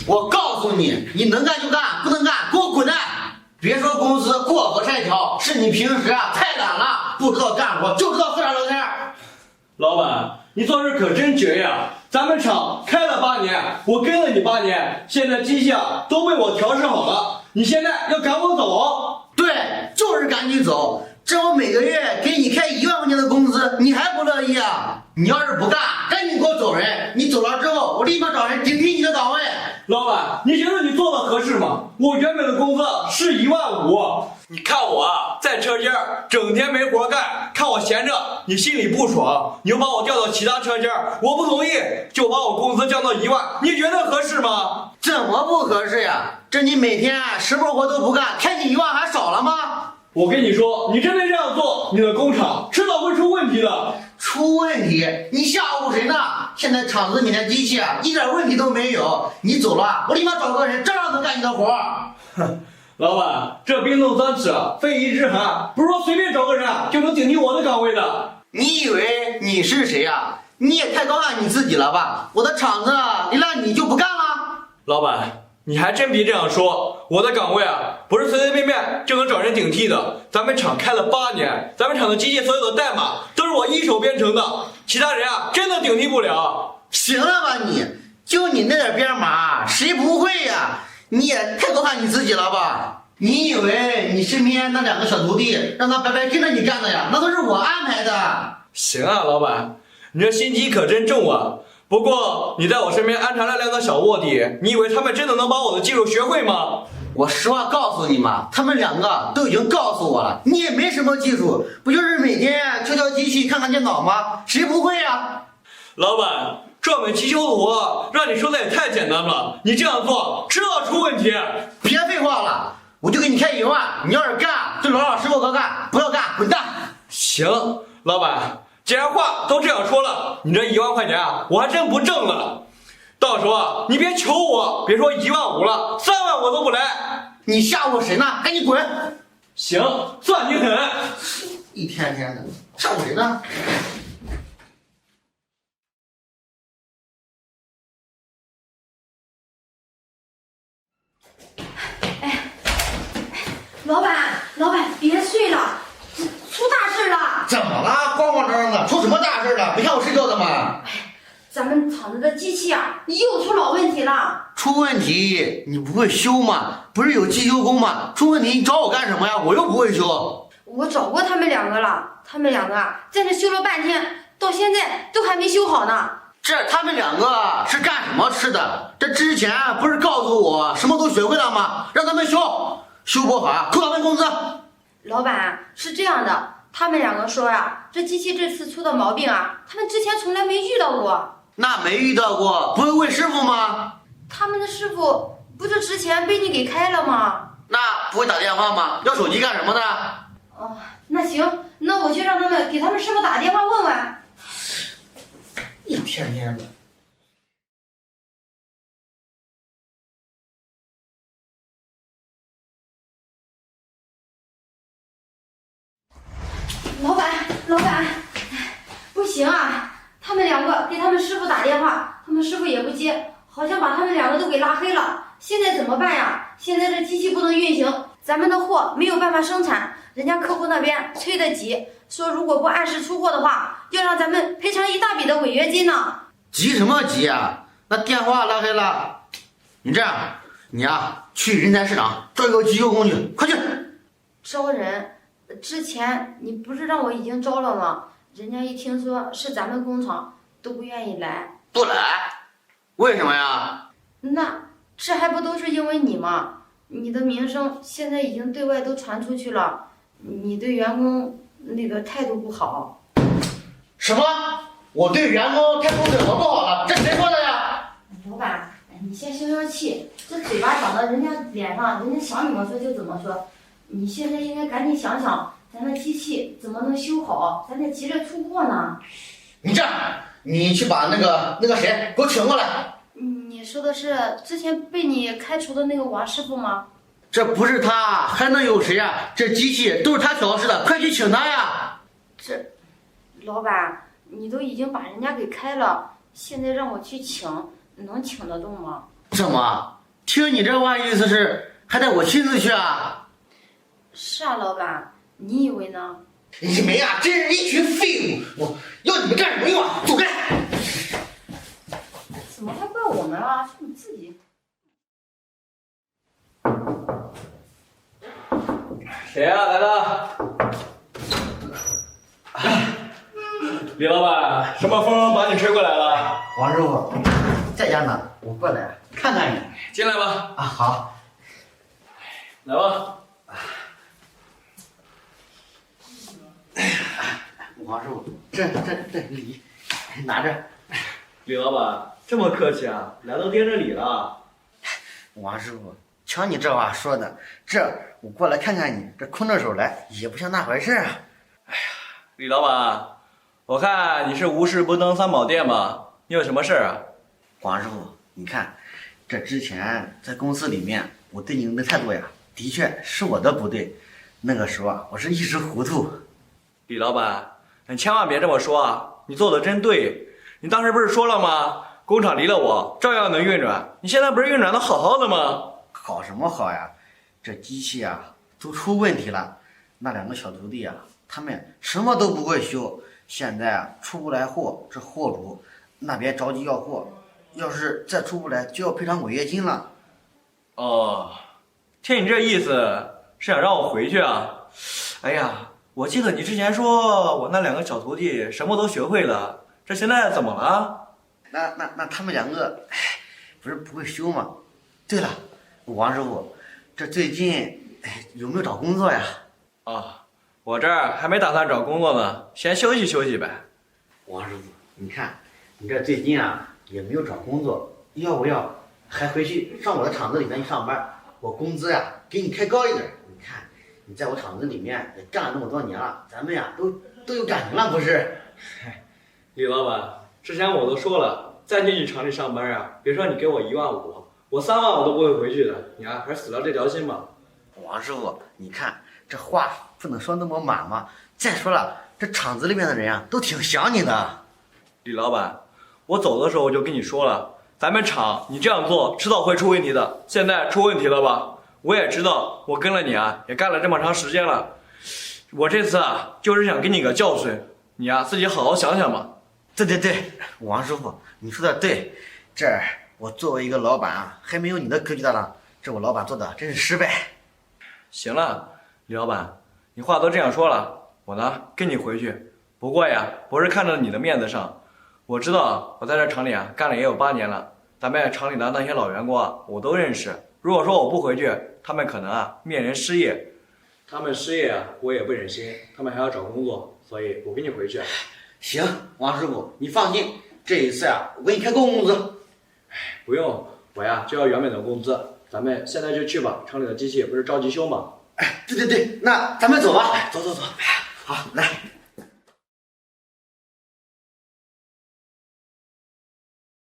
我告诉你，你能干就干，不能干给我滚蛋！别说公司过河拆桥，是你平时太懒了，不知道干活，就知道喝茶聊天。老板，你做事可真绝呀！咱们厂开了8年，我跟了你8年，现在机器都为我调试好了，你现在要赶我走？对，就是赶你走。这我每个月给你开1万块钱的工资，你还不乐意啊？你要是不干，赶紧给我走人！你走了之后，我立马找人顶替你的岗位。老板，你觉得你做的合适吗？我原本的工资是15000，你看我在车间整天没活干，看我闲着，你心里不爽，你又把我调到其他车间，我不同意，就把我工资降到1万，你觉得合适吗？怎么不合适呀？这你每天10份活都不干，开你1万还少了吗？我跟你说，你真的这样做，你的工厂迟早会出问题的。出问题？你吓唬谁呢？现在厂子里面的机器一点问题都没有，你走了，我立马找个人照样能干你的活。哼，老板，这冰冻三尺，非一之寒，不是说随便找个人就能顶替我的岗位的。你以为你是谁呀？你也太高看你自己了吧？我的厂子离了你就不干了？老板，你还真别这样说，我的岗位不是随随便便就能找人顶替的。咱们厂开了8年，咱们厂的机器所有的代码都是我一手编程的，其他人真的顶替不了。行了吧你，就你那点编码，谁不会呀？你也太高看你自己了吧？你以为你身边那2个小徒弟让他白白跟着你干的呀？那都是我安排的。行啊，老板，你这心机可真重啊。不过你在我身边安插了2个小卧底，你以为他们真的能把我的技术学会吗？我实话告诉你嘛，他们2个都已经告诉我了，你也没什么技术，不就是每天敲敲机器看看电脑吗？谁不会呀？老板，这门汽修的活让你说的也太简单了，你这样做迟早出问题。别废话了，我就给你开1万，你要是干就老老实实干，不要干滚蛋。行，老板，既然话都这样说了，你这1万块钱我还真不挣了。到时候你别求我，别说15000了，3万我都不来。你吓唬谁呢？赶紧滚！行，算你狠。一天天的吓唬谁呢？老板，别睡了，出大事了！怎么了？慌慌张张的，出什么大事了？没看我睡觉的吗？咱们厂子的机器又出老问题了。出问题你不会修吗？不是有机修工吗？出问题你找我干什么呀？我又不会修。我找过他们2个了，他们2个在那修了半天，到现在都还没修好呢。这他们2个是干什么吃的？这之前不是告诉我什么都学会了吗？让他们修，修不好扣他们工资。老板，是这样的，他们2个说这机器这次出的毛病他们之前从来没遇到过。那没遇到过，不会问师傅吗？他们的师傅不是之前被你给开了吗？那不会打电话吗？要手机干什么呢？哦，那行，那我去让他们给他们师傅打电话问问。一天天的。老板，不行他们2个给他们师傅打电话，他们师傅也不接，好像把他们2个都给拉黑了。现在怎么办呀？现在这机器不能运行，咱们的货没有办法生产，人家客户那边催得急，说如果不按时出货的话，要让咱们赔偿一大笔的违约金呢。急什么急啊？那电话拉黑了。你这样，你去人才市场招一个机修工去，快去。招人？之前你不是让我已经招了吗？人家一听说是咱们工厂，都不愿意来。不来？为什么呀？那这还不都是因为你吗？你的名声现在已经对外都传出去了，你对员工那个态度不好。什么？我对员工态度怎么不好了？这谁说的呀？老板，你先消消气，这嘴巴长到人家脸上，人家想怎么说就怎么说。你现在应该赶紧想想，咱的机器怎么能修好？咱得急着出货呢。你这样，你去把那个谁给我请过来。你说的是之前被你开除的那个王师傅吗？这不是他，还能有谁呀？这机器都是他调试的，快去请他呀！这，老板，你都已经把人家给开了，现在让我去请，能请得动吗？怎么？听你这话意思是还得我亲自去啊？是啊，老板，你以为呢？你们呀，真是一群废物！我要你们干什么用啊？走开！怎么还怪我们啊？是你自己。谁呀、来了？李老板，什么风把你吹过来了？王师傅，在家呢，我过来看看你。进来吧。啊，好。来吧。王师傅，这礼拿着。李老板，这么客气啊，来都盯着你了。王师傅，瞧你这话说的，我过来看看你，这空着手来也不像那回事啊。李老板，我看你是无事不登三宝殿吧？你有什么事儿啊？王师傅，你看，这之前在公司里面，我对您的态度呀，的确是我的不对。那个时候啊，我是一时糊涂。李老板，你千万别这么说啊！你做的真对。你当时不是说了吗？工厂离了我照样能运转。你现在不是运转的好好的吗？好什么好呀？这机器啊都出问题了。那两个小徒弟啊，他们什么都不会修，现在啊出不来货，这货主那边着急要货，要是再出不来就要赔偿违约金了。哦，听你这意思是想让我回去啊？哎呀，我记得你之前说我那两个小徒弟什么都学会了，这现在怎么了？那他们两个，不是不会修吗？对了，王师傅，这最近有没有找工作呀？啊，我这儿还没打算找工作呢，先休息休息呗。王师傅，你看你这最近啊也没有找工作，要不要还回去上我的厂子里面去上班？我工资呀给你开高一点。你看你在我厂子里面也干了那么多年了，咱们呀都有感情了，不是？李老板，之前我都说了，再进去厂里上班啊，别说你给我15000，我3万我都不会回去的。你啊，还是死了这条心吧。王师傅，你看这话不能说那么满嘛。再说了，这厂子里面的人啊都挺想你的。李老板，我走的时候我就跟你说了，咱们厂你这样做迟早会出问题的。现在出问题了吧？我也知道，我跟了你啊，也干了这么长时间了。我这次啊，就是想给你个教训，你啊自己好好想想吧。对，王师傅，你说的对。这我作为一个老板啊，还没有你的格局大呢。这我老板做的真是失败。行了，李老板，你话都这样说了，我呢跟你回去。不过呀，不是看着你的面子上，我知道我在这厂里啊干了也有8年了，咱们厂里的那些老员工啊我都认识。如果说我不回去，他们可能啊面临失业。他们失业啊，我也不忍心，他们还要找工作，所以我跟你回去。行，王师傅，你放心，这一次啊，我给你开高工资。不用，我呀就要原本的工资。咱们现在就去吧，厂里的机器不是着急修吗？对，那咱们走吧。走。好，来。